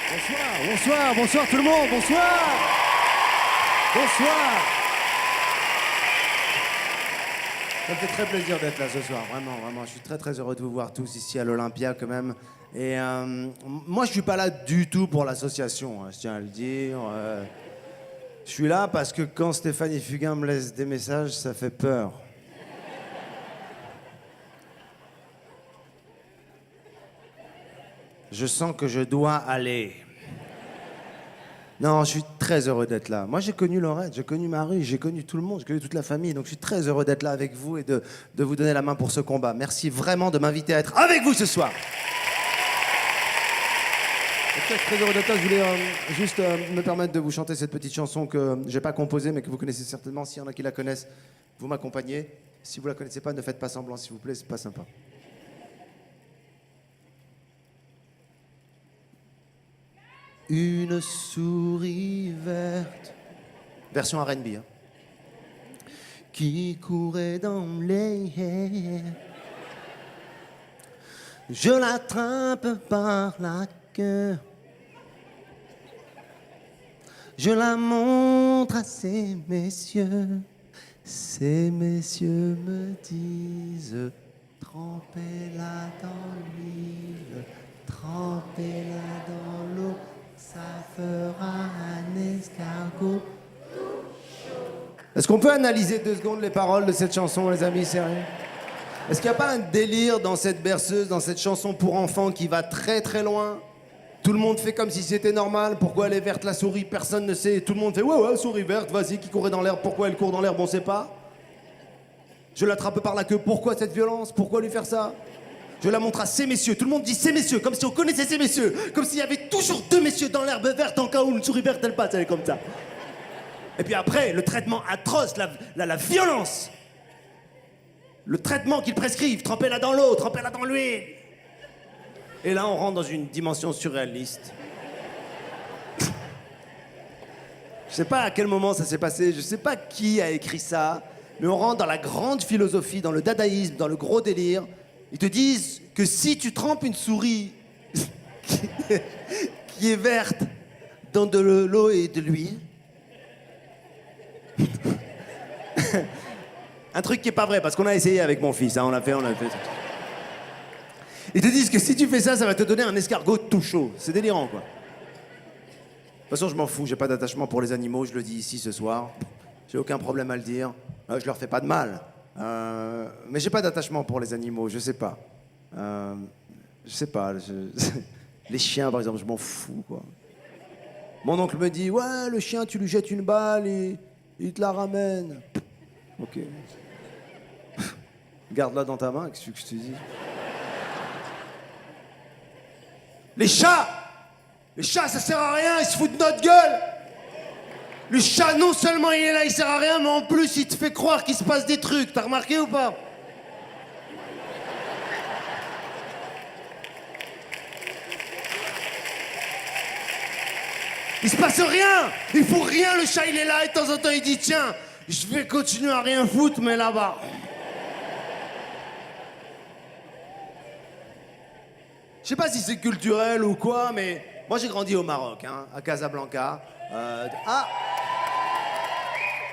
Bonsoir tout le monde, bonsoir. Ça me fait très plaisir d'être là ce soir, vraiment. Je suis très heureux de vous voir tous ici à l'Olympia quand même. Et moi, je suis pas là du tout pour l'association, hein, je tiens à le dire. Je suis là parce que quand Stéphanie Fugain me laisse des messages, ça fait peur. Je sens que je dois aller. Non, je suis très heureux d'être là. Moi, j'ai connu Laurette, j'ai connu Marie, j'ai connu tout le monde, j'ai connu toute la famille. Donc, je suis très heureux d'être là avec vous et de vous donner la main pour ce combat. Merci vraiment de m'inviter à être avec vous ce soir. Je suis très heureux d'être là. Je voulais juste me permettre de vous chanter cette petite chanson que j'ai pas composée, mais que vous connaissez certainement. S'il y en a qui la connaissent, vous m'accompagnez. Si vous la connaissez pas, ne faites pas semblant, s'il vous plaît, c'est pas sympa. Une souris verte, version R&B, hein, qui courait dans les airs. Je l'attrape par la queue. Je la montre à ces messieurs. Ces messieurs me disent: trempez-la dans l'huile, trempez-la dans l'eau. Ça fera un escargot. Est-ce qu'on peut analyser 2 secondes les paroles de cette chanson, les amis, sérieux? Est-ce qu'il n'y a pas un délire dans cette berceuse, dans cette chanson pour enfants qui va très loin? Tout le monde fait comme si c'était normal. Pourquoi elle est verte, la souris? Personne ne sait. Tout le monde fait ouais, souris verte, vas-y, qui courait dans l'herbe. Pourquoi elle court dans l'herbe? On sait pas. Je l'attrape par la queue. Pourquoi cette violence? Pourquoi lui faire ça? Je la montre à ces messieurs. Tout le monde dit ces messieurs, comme si on connaissait ces messieurs. Comme s'il y avait toujours 2 messieurs dans l'herbe verte en cas où une souris verte elle passe, elle est comme ça. Et puis après, le traitement atroce, la violence. Le traitement qu'ils prescrivent, trempez-la dans l'eau, trempez-la dans l'huile. Et là, on rentre dans une dimension surréaliste. Je sais pas à quel moment ça s'est passé, je sais pas qui a écrit ça, mais on rentre dans la grande philosophie, dans le dadaïsme, dans le gros délire. Ils te disent que si tu trempes une souris qui est verte dans de l'eau et de l'huile, un truc qui est pas vrai, parce qu'on a essayé avec mon fils, hein, on a fait. Ils te disent que si tu fais ça, ça va te donner un escargot tout chaud. C'est délirant, quoi. De toute façon, je m'en fous, j'ai pas d'attachement pour les animaux, je le dis ici ce soir. J'ai aucun problème à le dire. Je leur fais pas de mal. Mais j'ai pas d'attachement pour les animaux, je sais pas. Les chiens, par exemple, je m'en fous, quoi. Mon oncle me dit, ouais, le chien, tu lui jettes une balle et il te la ramène. Ok. Garde-la dans ta main, qu'est-ce que je te dis? Les chats, ça sert à rien, ils se foutent de notre gueule. Le chat, non seulement il est là, il sert à rien, mais en plus, il te fait croire qu'il se passe des trucs. T'as remarqué ou pas? Il se passe rien. Il faut rien, le chat, il est là et de temps en temps, il dit, tiens, je vais continuer à rien foutre, mais là-bas. Je sais pas si c'est culturel ou quoi, mais moi, j'ai grandi au Maroc, hein, à Casablanca.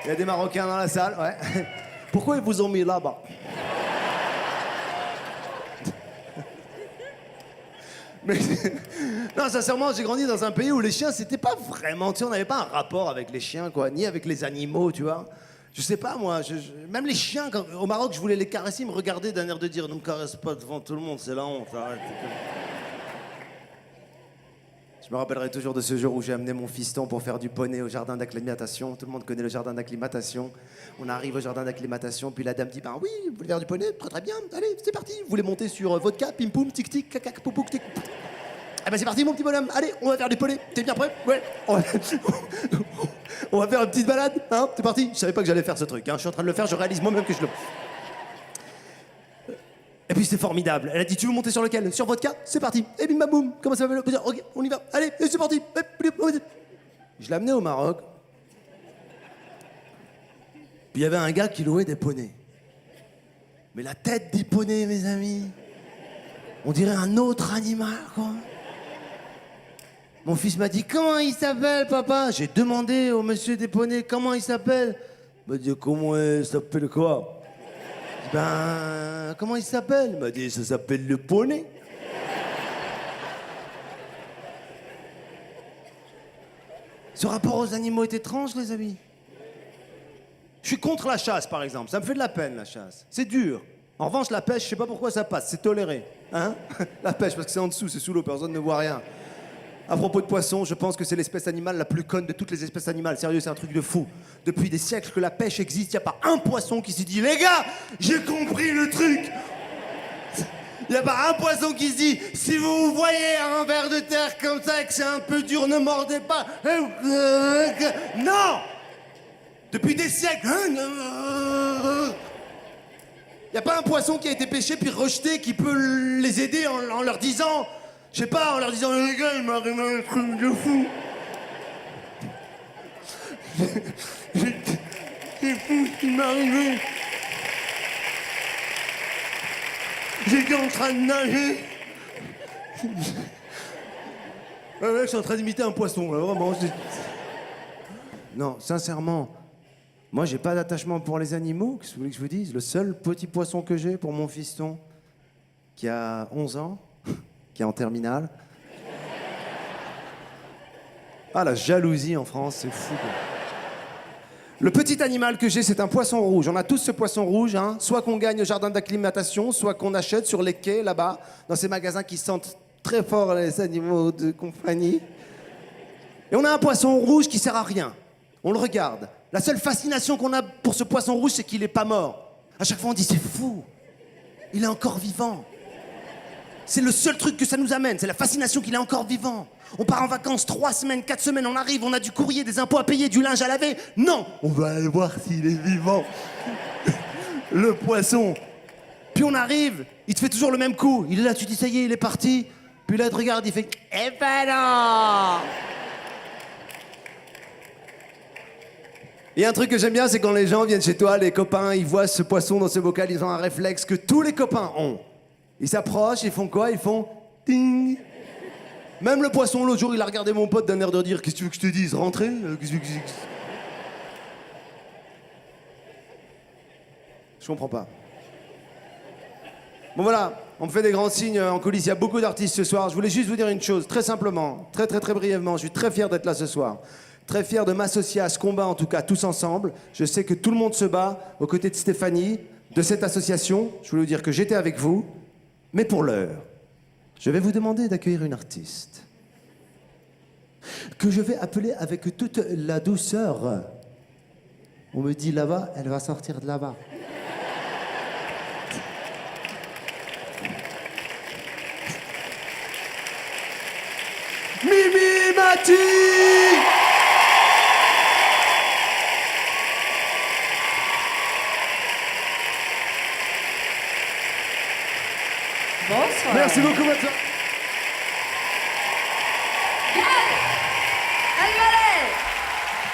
Il y a des Marocains dans la salle, ouais. Pourquoi ils vous ont mis là-bas? Mais non, sincèrement, j'ai grandi dans un pays où les chiens, c'était pas vraiment... Tu sais, on n'avait pas un rapport avec les chiens, quoi, ni avec les animaux, tu vois. Je sais pas, moi, même les chiens, au Maroc, je voulais les caresser, ils me regardaient d'un air de dire « Ne me caresse pas devant tout le monde, c'est la honte, arrête. » Je me rappellerai toujours de ce jour où j'ai amené mon fiston pour faire du poney au jardin d'acclimatation. Tout le monde connaît le jardin d'acclimatation. On arrive au jardin d'acclimatation, puis la dame dit, ben oui, vous voulez faire du poney? Très bien, allez, c'est parti. Vous voulez monter sur vodka, pim poum, tic tic, cacac, poupouk, tic. Eh ben c'est parti mon petit bonhomme, allez, on va faire du poney. T'es bien prêt? Ouais. On va faire une petite balade, hein? C'est parti. Je savais pas que j'allais faire ce truc, hein. Je suis en train de le faire, je réalise moi-même que je le... Et puis c'était formidable. Elle a dit, tu veux monter sur lequel? Sur vodka? C'est parti. Et bim bam boum. Comment ça va le plaisir? Ok, on y va. Allez, c'est parti. Je l'ai amené au Maroc. Puis il y avait un gars qui louait des poneys. Mais la tête des poneys, mes amis, on dirait un autre animal, quoi. Mon fils m'a dit, comment il s'appelle, papa? J'ai demandé au monsieur des poneys, comment il s'appelle? Il m'a dit, comment il s'appelle quoi? J'ai dit, ben, comment il s'appelle? Il m'a dit, ça s'appelle le poney. Ce rapport aux animaux est étrange, les amis. Je suis contre la chasse, par exemple. Ça me fait de la peine, la chasse. C'est dur. En revanche, la pêche, je sais pas pourquoi ça passe. C'est toléré. Hein? La pêche, parce que c'est en dessous, c'est sous l'eau, personne ne voit rien. À propos de poissons, je pense que c'est l'espèce animale la plus conne de toutes les espèces animales. Sérieux, c'est un truc de fou. Depuis des siècles que la pêche existe, il n'y a pas un poisson qui s'est dit « Les gars, j'ai compris le truc !» Il n'y a pas un poisson qui se dit « Si vous voyez un ver de terre comme ça et que c'est un peu dur, ne mordez pas !» Non! Depuis des siècles. Il n'y a pas un poisson qui a été pêché puis rejeté qui peut les aider en leur disant... Je sais pas, en leur disant, les gars, il m'est arrivé un truc de fou. C'est fou ce qui m'est arrivé. J'étais en train de nager. Ouais, je suis en train d'imiter un poisson, là, vraiment. Non, sincèrement, moi, j'ai pas d'attachement pour les animaux, qu'est-ce que vous voulez que je vous dise? Le seul petit poisson que j'ai pour mon fiston, qui a 11 ans, qui est en terminale. Ah, la jalousie en France, c'est fou, quoi. Le petit animal que j'ai, c'est un poisson rouge. On a tous ce poisson rouge, hein. Soit qu'on gagne au jardin d'acclimatation, soit qu'on achète sur les quais, là-bas, dans ces magasins qui sentent très fort les animaux de compagnie. Et on a un poisson rouge qui sert à rien. On le regarde. La seule fascination qu'on a pour ce poisson rouge, c'est qu'il est pas mort. À chaque fois, on dit, c'est fou. Il est encore vivant. C'est le seul truc que ça nous amène, c'est la fascination qu'il est encore vivant. On part en vacances 3 semaines, 4 semaines, on arrive, on a du courrier, des impôts à payer, du linge à laver. Non, on va aller voir s'il est vivant. Le poisson. Puis on arrive, il te fait toujours le même coup. Il est là, tu dis ça y est, il est parti. Puis là, il te regarde, il fait « Eh ben non !» Il y a un truc que j'aime bien, c'est quand les gens viennent chez toi, les copains, ils voient ce poisson dans ce bocal, ils ont un réflexe que tous les copains ont. Ils s'approchent, ils font quoi? Ils font ting. Même le poisson, l'autre jour, il a regardé mon pote d'un air de dire « Qu'est-ce que tu veux que je te dise? Rentrez ?» Je comprends pas. Bon voilà, on me fait des grands signes en coulisses, il y a beaucoup d'artistes ce soir. Je voulais juste vous dire une chose, très simplement, très brièvement. Je suis très fier d'être là ce soir. Très fier de m'associer à ce combat, en tout cas, tous ensemble. Je sais que tout le monde se bat aux côtés de Stéphanie, de cette association. Je voulais vous dire que j'étais avec vous. Mais pour l'heure, je vais vous demander d'accueillir une artiste que je vais appeler avec toute la douceur. On me dit là-bas, elle va sortir de là-bas. Mimi Mati! Bonsoir. Merci beaucoup, Mathieu. Allez, allez.